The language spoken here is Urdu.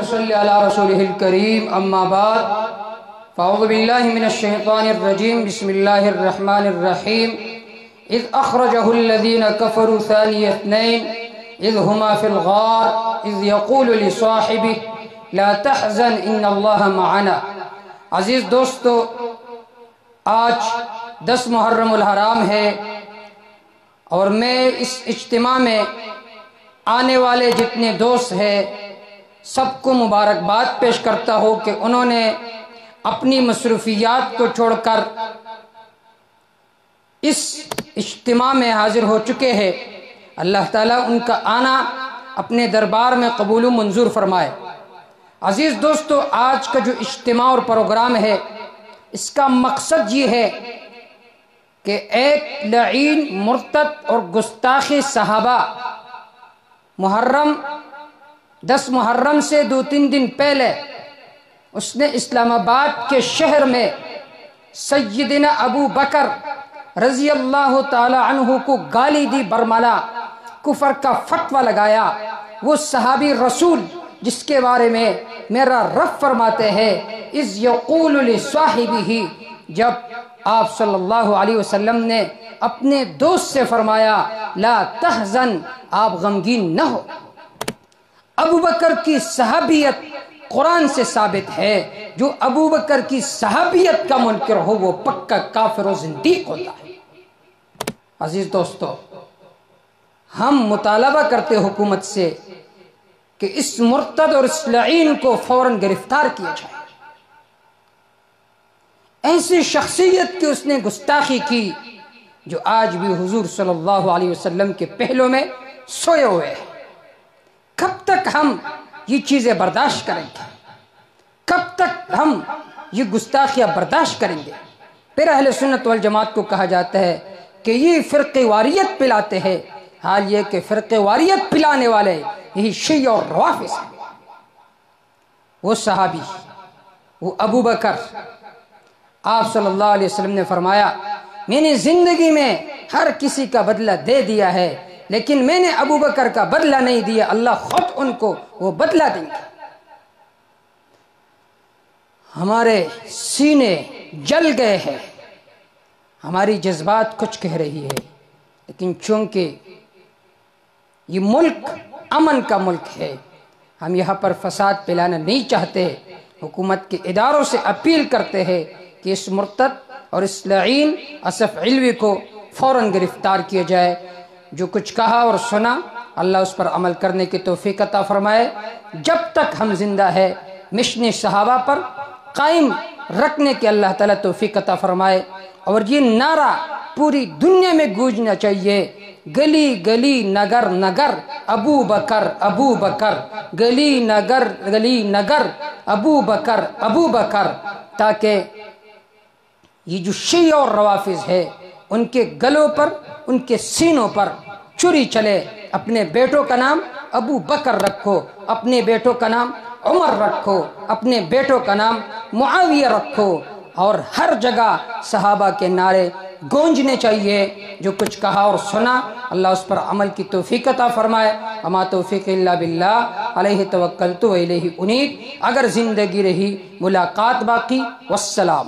صلی علی رسولہ الکریم اما بعد فاعوذ باللہ من الشیطان الرجیم بسم اللہ الرحمن الرحیم اذ اخرجہ الذین کفروا ثانی اثنین اذ ہما فی الغار اذ یقول لصاحبہ لا تحزن ان اللہ معنا۔ عزیز دوستو، آج 10 محرم الحرام ہے اور میں اس اجتماع میں آنے والے جتنے دوست ہیں سب کو مبارکباد پیش کرتا ہوں کہ انہوں نے اپنی مصروفیات کو چھوڑ کر اس اجتماع میں حاضر ہو چکے ہیں۔ اللہ تعالیٰ ان کا آنا اپنے دربار میں قبول و منظور فرمائے۔ عزیز دوستو، آج کا جو اجتماع اور پروگرام ہے اس کا مقصد یہ ہے کہ ایک لعین مرتد اور گستاخ صحابہ محرم 10 محرم سے 2-3 دن پہلے اس نے اسلام آباد کے شہر میں سیدنا ابو بکر رضی اللہ تعالی عنہ کو گالی دی، برملا، کفر کا فتوہ لگایا۔ وہ صحابی رسول جس کے بارے میں میرا رب فرماتے ہیں اذ یقول لصاحبہ، جب آپ صلی اللہ علیہ وسلم نے اپنے دوست سے فرمایا لا تحزن، آپ غمگین نہ ہو۔ ابو بکر کی صحابیت قرآن سے ثابت ہے، جو ابو بکر کی صحابیت کا منکر ہو وہ پکا کافر و زندیق ہوتا ہے۔ عزیز دوستو، ہم مطالبہ کرتے حکومت سے کہ اس مرتد اور اس لعین کو فوراً گرفتار کیا جائے۔ ایسی شخصیت کی اس نے گستاخی کی جو آج بھی حضور صلی اللہ علیہ وسلم کے پہلو میں سوئے ہوئے ہیں۔ کب تک ہم یہ چیزیں برداشت کریں گے؟ کب تک ہم یہ گستاخیاں برداشت کریں گے؟ پھر اہل سنت والجماعت کو کہا جاتا ہے کہ یہ فرقہ واریت پلاتے ہیں، حال یہ کہ فرقہ واریت پلانے والے یہی شیعہ اور روافض ہیں۔ وہ صحابی، وہ ابو بکر، آپ صلی اللہ علیہ وسلم نے فرمایا میں نے زندگی میں ہر کسی کا بدلہ دے دیا ہے لیکن میں نے ابو بکر کا بدلہ نہیں دیا، اللہ خود ان کو وہ بدلہ دیں گے۔ ہمارے سینے جل گئے ہیں، ہماری جذبات کچھ کہہ رہی ہے، لیکن چونکہ یہ ملک امن کا ملک ہے، ہم یہاں پر فساد پھیلانا نہیں چاہتے۔ حکومت کے اداروں سے اپیل کرتے ہیں کہ اس مرتد اور اس لعین اسف علوی کو فوراً گرفتار کیا جائے۔ جو کچھ کہا اور سنا اللہ اس پر عمل کرنے کی توفیق عطا فرمائے۔ جب تک ہم زندہ ہے مشن صحابہ پر قائم رکھنے کی اللہ تعالیٰ توفیق عطا فرمائے، اور یہ نعرہ پوری دنیا میں گونجنا چاہیے، گلی گلی نگر نگر ابو بکر ابو بکر، گلی نگر گلی نگر ابو بکر ابو بکر، تاکہ یہ جو شیعہ اور روافض ہے ان کے گلوں پر، ان کے سینوں پر چری چلے۔ اپنے بیٹوں کا نام ابو بکر رکھو، اپنے بیٹوں کا نام عمر رکھو، اپنے بیٹوں کا نام معاویہ رکھو، اور ہر جگہ صحابہ کے نعرے گونجنے چاہیے۔ جو کچھ کہا اور سنا اللہ اس پر عمل کی توفیق عطا فرمائے۔ اما توفیق الا باللہ، علیہ توکلت و الیہ انیب۔ اگر زندگی رہی ملاقات باقی، والسلام۔